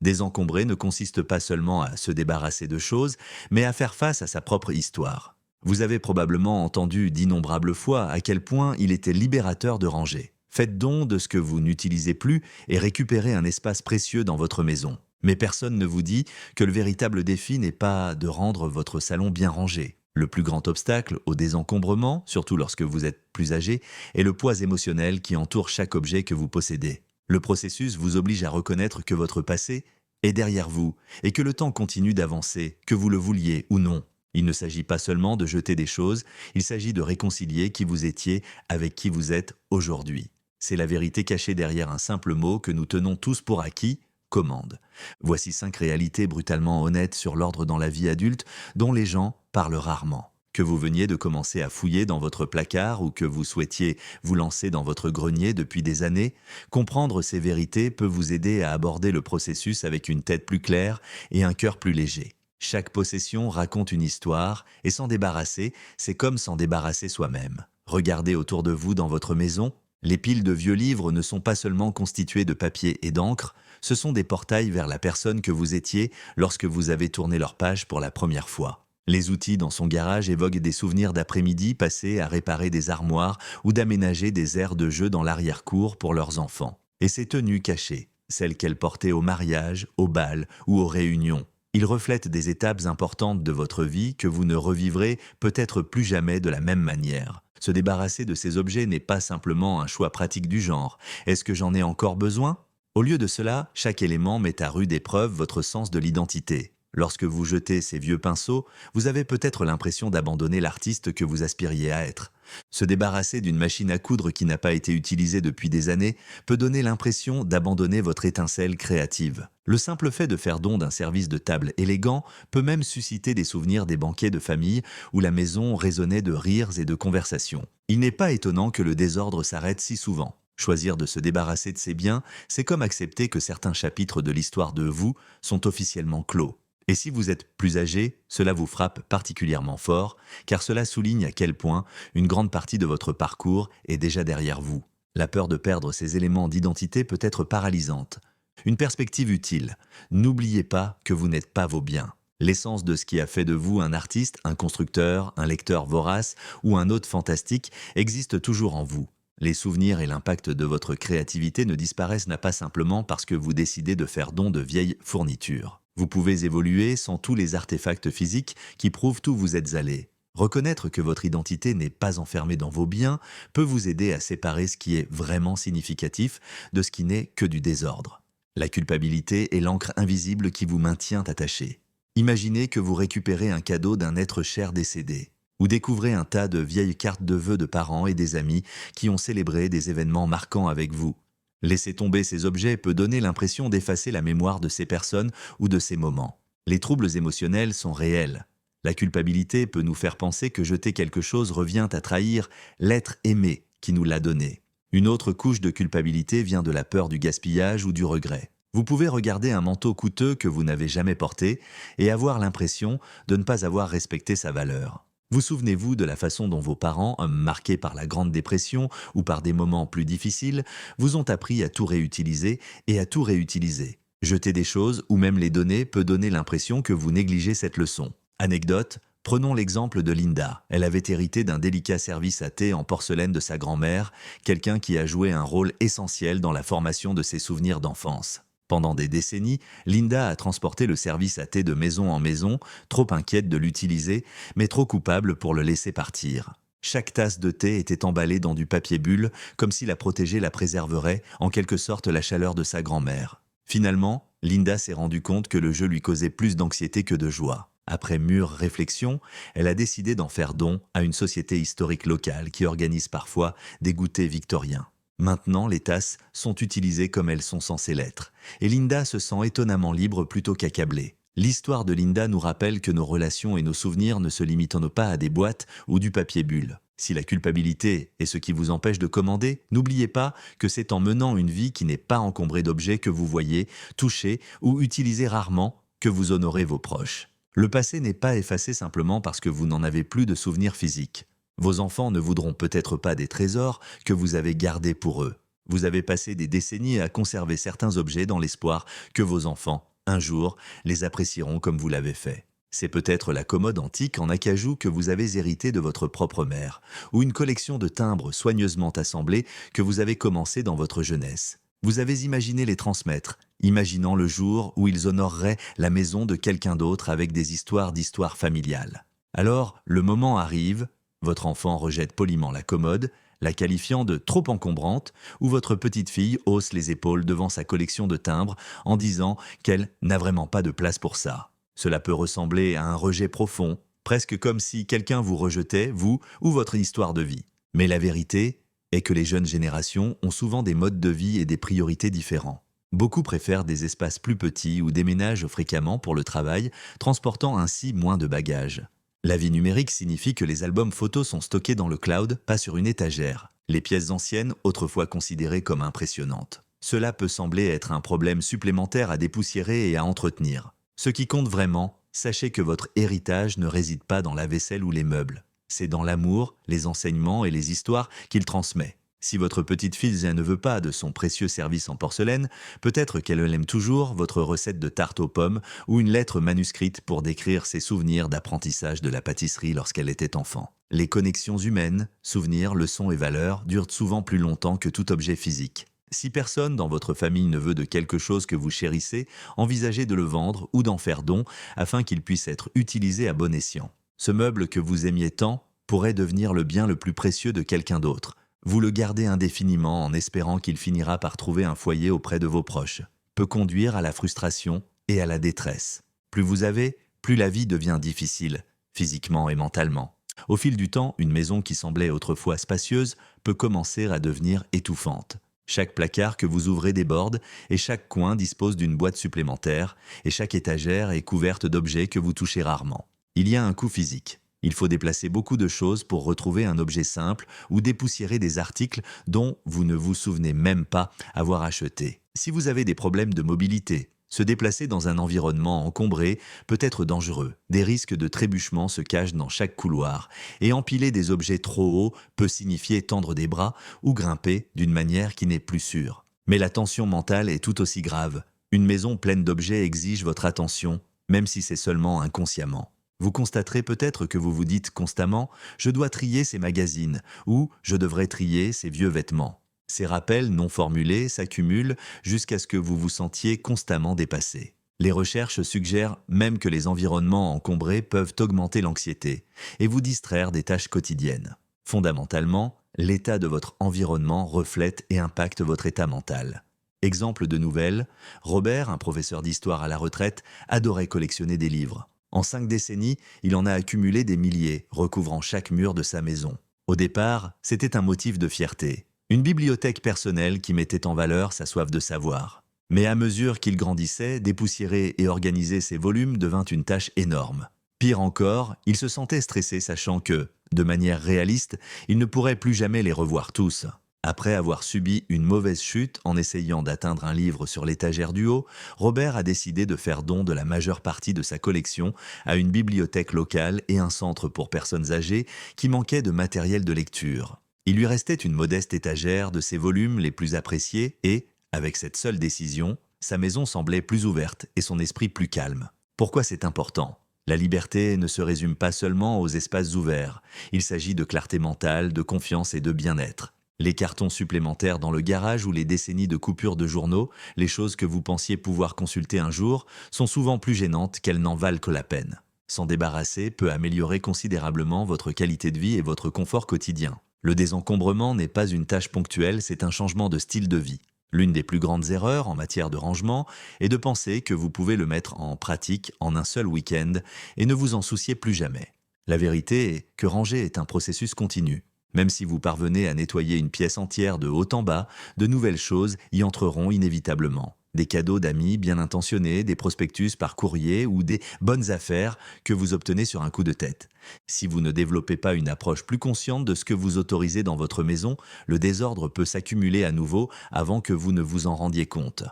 Désencombrer ne consiste pas seulement à se débarrasser de choses, mais à faire face à sa propre histoire. Vous avez probablement entendu d'innombrables fois à quel point il était libérateur de ranger. Faites don de ce que vous n'utilisez plus et récupérez un espace précieux dans votre maison. Mais personne ne vous dit que le véritable défi n'est pas de rendre votre salon bien rangé. Le plus grand obstacle au désencombrement, surtout lorsque vous êtes plus âgé, est le poids émotionnel qui entoure chaque objet que vous possédez. Le processus vous oblige à reconnaître que votre passé est derrière vous et que le temps continue d'avancer, que vous le vouliez ou non. Il ne s'agit pas seulement de jeter des choses, il s'agit de réconcilier qui vous étiez avec qui vous êtes aujourd'hui. C'est la vérité cachée derrière un simple mot que nous tenons tous pour acquis, commande. Voici 5 réalités brutalement honnêtes sur l'ordre dans la vie adulte dont les gens parlent rarement. Que vous veniez de commencer à fouiller dans votre placard ou que vous souhaitiez vous lancer dans votre grenier depuis des années, comprendre ces vérités peut vous aider à aborder le processus avec une tête plus claire et un cœur plus léger. Chaque possession raconte une histoire et s'en débarrasser, c'est comme s'en débarrasser soi-même. Regardez autour de vous dans votre maison. Les piles de vieux livres ne sont pas seulement constituées de papier et d'encre, ce sont des portails vers la personne que vous étiez lorsque vous avez tourné leur page pour la première fois. Les outils dans son garage évoquent des souvenirs d'après-midi passés à réparer des armoires ou d'aménager des aires de jeu dans l'arrière-cour pour leurs enfants. Et ses tenues cachées, celles qu'elle portait au mariage, au bal ou aux réunions. Ils reflètent des étapes importantes de votre vie que vous ne revivrez peut-être plus jamais de la même manière. Se débarrasser de ces objets n'est pas simplement un choix pratique du genre. Est-ce que j'en ai encore besoin? Au lieu de cela, chaque élément met à rude épreuve votre sens de l'identité. Lorsque vous jetez ces vieux pinceaux, vous avez peut-être l'impression d'abandonner l'artiste que vous aspiriez à être. Se débarrasser d'une machine à coudre qui n'a pas été utilisée depuis des années peut donner l'impression d'abandonner votre étincelle créative. Le simple fait de faire don d'un service de table élégant peut même susciter des souvenirs des banquets de famille où la maison résonnait de rires et de conversations. Il n'est pas étonnant que le désordre s'arrête si souvent. Choisir de se débarrasser de ces biens, c'est comme accepter que certains chapitres de l'histoire de vous sont officiellement clos. Et si vous êtes plus âgé, cela vous frappe particulièrement fort, car cela souligne à quel point une grande partie de votre parcours est déjà derrière vous. La peur de perdre ces éléments d'identité peut être paralysante. Une perspective utile. N'oubliez pas que vous n'êtes pas vos biens. L'essence de ce qui a fait de vous un artiste, un constructeur, un lecteur vorace ou un hôte fantastique existe toujours en vous. Les souvenirs et l'impact de votre créativité ne disparaissent pas simplement parce que vous décidez de faire don de vieilles fournitures. Vous pouvez évoluer sans tous les artefacts physiques qui prouvent où vous êtes allé. Reconnaître que votre identité n'est pas enfermée dans vos biens peut vous aider à séparer ce qui est vraiment significatif de ce qui n'est que du désordre. La culpabilité est l'encre invisible qui vous maintient attaché. Imaginez que vous récupérez un cadeau d'un être cher décédé, ou découvrez un tas de vieilles cartes de vœux de parents et des amis qui ont célébré des événements marquants avec vous. Laisser tomber ces objets peut donner l'impression d'effacer la mémoire de ces personnes ou de ces moments. Les troubles émotionnels sont réels. La culpabilité peut nous faire penser que jeter quelque chose revient à trahir l'être aimé qui nous l'a donné. Une autre couche de culpabilité vient de la peur du gaspillage ou du regret. Vous pouvez regarder un manteau coûteux que vous n'avez jamais porté et avoir l'impression de ne pas avoir respecté sa valeur. Vous souvenez-vous de la façon dont vos parents, marqués par la Grande Dépression ou par des moments plus difficiles, vous ont appris à tout réutiliser et à tout réutiliser. Jeter des choses ou même les donner peut donner l'impression que vous négligez cette leçon. Anecdote, prenons l'exemple de Linda. Elle avait hérité d'un délicat service à thé en porcelaine de sa grand-mère, quelqu'un qui a joué un rôle essentiel dans la formation de ses souvenirs d'enfance. Pendant des décennies, Linda a transporté le service à thé de maison en maison, trop inquiète de l'utiliser, mais trop coupable pour le laisser partir. Chaque tasse de thé était emballée dans du papier bulle, comme si la protéger la préserverait, en quelque sorte la chaleur de sa grand-mère. Finalement, Linda s'est rendue compte que le jeu lui causait plus d'anxiété que de joie. Après mûre réflexion, elle a décidé d'en faire don à une société historique locale qui organise parfois des goûters victoriens. Maintenant, les tasses sont utilisées comme elles sont censées l'être, et Linda se sent étonnamment libre plutôt qu'accablée. L'histoire de Linda nous rappelle que nos relations et nos souvenirs ne se limitent pas à des boîtes ou du papier bulle. Si la culpabilité est ce qui vous empêche de commander, n'oubliez pas que c'est en menant une vie qui n'est pas encombrée d'objets que vous voyez, touchez ou utilisez rarement que vous honorez vos proches. Le passé n'est pas effacé simplement parce que vous n'en avez plus de souvenirs physiques. Vos enfants ne voudront peut-être pas des trésors que vous avez gardés pour eux. Vous avez passé des décennies à conserver certains objets dans l'espoir que vos enfants, un jour, les apprécieront comme vous l'avez fait. C'est peut-être la commode antique en acajou que vous avez héritée de votre propre mère, ou une collection de timbres soigneusement assemblés que vous avez commencé dans votre jeunesse. Vous avez imaginé les transmettre, imaginant le jour où ils honoreraient la maison de quelqu'un d'autre avec des histoires familiales. Alors, le moment arrive, votre enfant rejette poliment la commode, la qualifiant de trop encombrante, ou votre petite fille hausse les épaules devant sa collection de timbres en disant qu'elle n'a vraiment pas de place pour ça. Cela peut ressembler à un rejet profond, presque comme si quelqu'un vous rejetait, vous ou votre histoire de vie. Mais la vérité est que les jeunes générations ont souvent des modes de vie et des priorités différents. Beaucoup préfèrent des espaces plus petits ou déménagent fréquemment pour le travail, transportant ainsi moins de bagages. La vie numérique signifie que les albums photos sont stockés dans le cloud, pas sur une étagère. Les pièces anciennes, autrefois considérées comme impressionnantes. Cela peut sembler être un problème supplémentaire à dépoussiérer et à entretenir. Ce qui compte vraiment, sachez que votre héritage ne réside pas dans la vaisselle ou les meubles. C'est dans l'amour, les enseignements et les histoires qu'il transmet. Si votre petite fille ne veut pas de son précieux service en porcelaine, peut-être qu'elle aime toujours votre recette de tarte aux pommes ou une lettre manuscrite pour décrire ses souvenirs d'apprentissage de la pâtisserie lorsqu'elle était enfant. Les connexions humaines, souvenirs, leçons et valeurs durent souvent plus longtemps que tout objet physique. Si personne dans votre famille ne veut de quelque chose que vous chérissez, envisagez de le vendre ou d'en faire don afin qu'il puisse être utilisé à bon escient. Ce meuble que vous aimiez tant pourrait devenir le bien le plus précieux de quelqu'un d'autre. Vous le gardez indéfiniment en espérant qu'il finira par trouver un foyer auprès de vos proches. Peut conduire à la frustration et à la détresse. Plus vous avez, plus la vie devient difficile, physiquement et mentalement. Au fil du temps, une maison qui semblait autrefois spacieuse peut commencer à devenir étouffante. Chaque placard que vous ouvrez déborde et chaque coin dispose d'une boîte supplémentaire et chaque étagère est couverte d'objets que vous touchez rarement. Il y a un coût physique. Il faut déplacer beaucoup de choses pour retrouver un objet simple ou dépoussiérer des articles dont vous ne vous souvenez même pas avoir acheté. Si vous avez des problèmes de mobilité, se déplacer dans un environnement encombré peut être dangereux. Des risques de trébuchement se cachent dans chaque couloir et empiler des objets trop hauts peut signifier tendre des bras ou grimper d'une manière qui n'est plus sûre. Mais la tension mentale est tout aussi grave. Une maison pleine d'objets exige votre attention, même si c'est seulement inconsciemment. Vous constaterez peut-être que vous vous dites constamment « je dois trier ces magazines » ou « je devrais trier ces vieux vêtements ». Ces rappels non formulés s'accumulent jusqu'à ce que vous vous sentiez constamment dépassé. Les recherches suggèrent même que les environnements encombrés peuvent augmenter l'anxiété et vous distraire des tâches quotidiennes. Fondamentalement, l'état de votre environnement reflète et impacte votre état mental. Exemple de nouvelles, Robert, un professeur d'histoire à la retraite, adorait collectionner des livres. En 5 décennies, il en a accumulé des milliers, recouvrant chaque mur de sa maison. Au départ, c'était un motif de fierté, une bibliothèque personnelle qui mettait en valeur sa soif de savoir. Mais à mesure qu'il grandissait, dépoussiérer et organiser ses volumes devint une tâche énorme. Pire encore, il se sentait stressé sachant que, de manière réaliste, il ne pourrait plus jamais les revoir tous. Après avoir subi une mauvaise chute en essayant d'atteindre un livre sur l'étagère du haut, Robert a décidé de faire don de la majeure partie de sa collection à une bibliothèque locale et un centre pour personnes âgées qui manquaient de matériel de lecture. Il lui restait une modeste étagère de ses volumes les plus appréciés et, avec cette seule décision, sa maison semblait plus ouverte et son esprit plus calme. Pourquoi c'est important ? La liberté ne se résume pas seulement aux espaces ouverts. Il s'agit de clarté mentale, de confiance et de bien-être. Les cartons supplémentaires dans le garage ou les décennies de coupures de journaux, les choses que vous pensiez pouvoir consulter un jour, sont souvent plus gênantes qu'elles n'en valent que la peine. S'en débarrasser peut améliorer considérablement votre qualité de vie et votre confort quotidien. Le désencombrement n'est pas une tâche ponctuelle, c'est un changement de style de vie. L'une des plus grandes erreurs en matière de rangement est de penser que vous pouvez le mettre en pratique en un seul week-end et ne vous en soucier plus jamais. La vérité est que ranger est un processus continu. Même si vous parvenez à nettoyer une pièce entière de haut en bas, de nouvelles choses y entreront inévitablement. Des cadeaux d'amis bien intentionnés, des prospectus par courrier ou des bonnes affaires que vous obtenez sur un coup de tête. Si vous ne développez pas une approche plus consciente de ce que vous autorisez dans votre maison, le désordre peut s'accumuler à nouveau avant que vous ne vous en rendiez compte.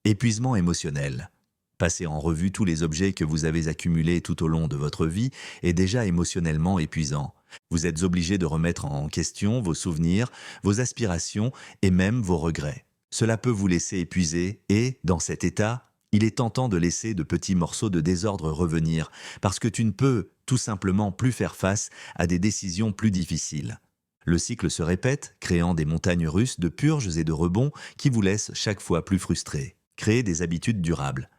Épuisement émotionnel. Passer en revue tous les objets que vous avez accumulés tout au long de votre vie est déjà émotionnellement épuisant. Vous êtes obligé de remettre en question vos souvenirs, vos aspirations et même vos regrets. Cela peut vous laisser épuisé et, dans cet état, il est tentant de laisser de petits morceaux de désordre revenir parce que tu ne peux tout simplement plus faire face à des décisions plus difficiles. Le cycle se répète, créant des montagnes russes de purges et de rebonds qui vous laissent chaque fois plus frustrés. Créez des habitudes durables.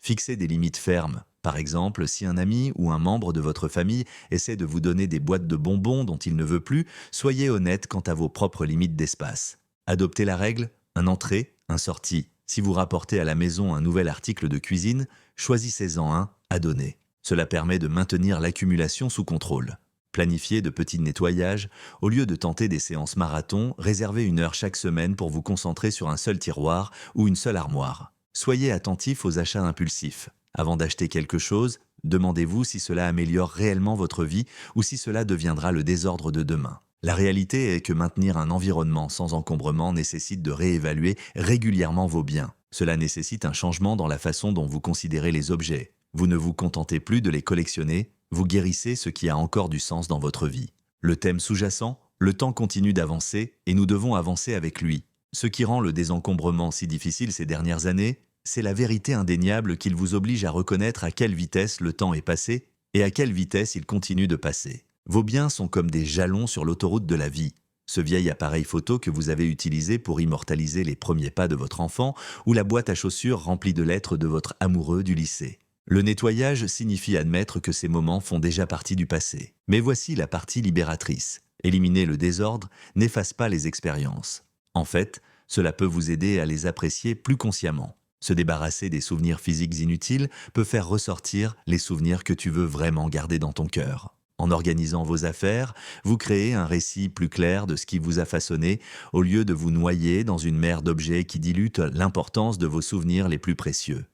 Fixez des limites fermes. Par exemple, si un ami ou un membre de votre famille essaie de vous donner des boîtes de bonbons dont il ne veut plus, soyez honnête quant à vos propres limites d'espace. Adoptez la règle, un entrée, un sortie. Si vous rapportez à la maison un nouvel article de cuisine, choisissez-en un à donner. Cela permet de maintenir l'accumulation sous contrôle. Planifiez de petits nettoyages. Au lieu de tenter des séances marathon, réservez 1 heure chaque semaine pour vous concentrer sur un seul tiroir ou une seule armoire. Soyez attentif aux achats impulsifs. Avant d'acheter quelque chose, demandez-vous si cela améliore réellement votre vie ou si cela deviendra le désordre de demain. La réalité est que maintenir un environnement sans encombrement nécessite de réévaluer régulièrement vos biens. Cela nécessite un changement dans la façon dont vous considérez les objets. Vous ne vous contentez plus de les collectionner, vous guérissez ce qui a encore du sens dans votre vie. Le thème sous-jacent, le temps continue d'avancer et nous devons avancer avec lui. Ce qui rend le désencombrement si difficile ces dernières années, c'est la vérité indéniable qu'il vous oblige à reconnaître à quelle vitesse le temps est passé et à quelle vitesse il continue de passer. Vos biens sont comme des jalons sur l'autoroute de la vie. Ce vieil appareil photo que vous avez utilisé pour immortaliser les premiers pas de votre enfant ou la boîte à chaussures remplie de lettres de votre amoureux du lycée. Le nettoyage signifie admettre que ces moments font déjà partie du passé. Mais voici la partie libératrice. Éliminer le désordre n'efface pas les expériences. En fait, cela peut vous aider à les apprécier plus consciemment. Se débarrasser des souvenirs physiques inutiles peut faire ressortir les souvenirs que tu veux vraiment garder dans ton cœur. En organisant vos affaires, vous créez un récit plus clair de ce qui vous a façonné au lieu de vous noyer dans une mer d'objets qui dilutent l'importance de vos souvenirs les plus précieux.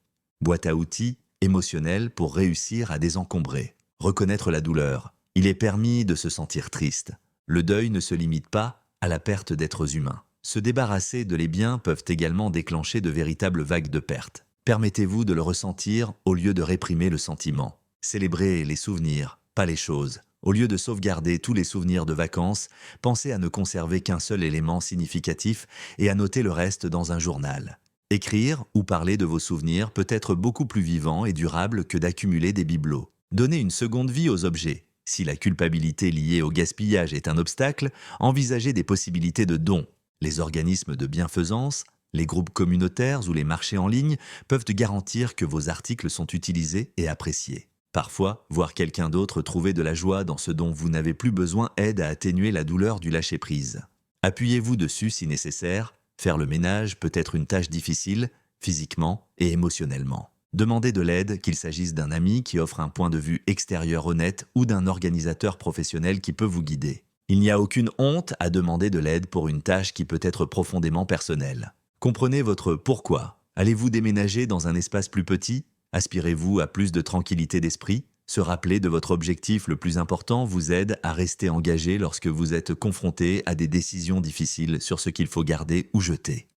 Boîte à outils émotionnelle pour réussir à désencombrer. Reconnaître la douleur. Il est permis de se sentir triste. Le deuil ne se limite pas à la perte d'êtres humains. Se débarrasser de les biens peuvent également déclencher de véritables vagues de pertes. Permettez-vous de le ressentir au lieu de réprimer le sentiment. Célébrez les souvenirs, pas les choses. Au lieu de sauvegarder tous les souvenirs de vacances, pensez à ne conserver qu'un seul élément significatif et à noter le reste dans un journal. Écrire ou parler de vos souvenirs peut être beaucoup plus vivant et durable que d'accumuler des bibelots. Donnez une seconde vie aux objets. Si la culpabilité liée au gaspillage est un obstacle, envisagez des possibilités de dons. Les organismes de bienfaisance, les groupes communautaires ou les marchés en ligne peuvent te garantir que vos articles sont utilisés et appréciés. Parfois, voir quelqu'un d'autre trouver de la joie dans ce dont vous n'avez plus besoin aide à atténuer la douleur du lâcher-prise. Appuyez-vous dessus si nécessaire. Faire le ménage peut être une tâche difficile, physiquement et émotionnellement. Demandez de l'aide, qu'il s'agisse d'un ami qui offre un point de vue extérieur honnête ou d'un organisateur professionnel qui peut vous guider. Il n'y a aucune honte à demander de l'aide pour une tâche qui peut être profondément personnelle. Comprenez votre pourquoi. Allez-vous déménager dans un espace plus petit? Aspirez-vous à plus de tranquillité d'esprit? Se rappeler de votre objectif le plus important vous aide à rester engagé lorsque vous êtes confronté à des décisions difficiles sur ce qu'il faut garder ou jeter.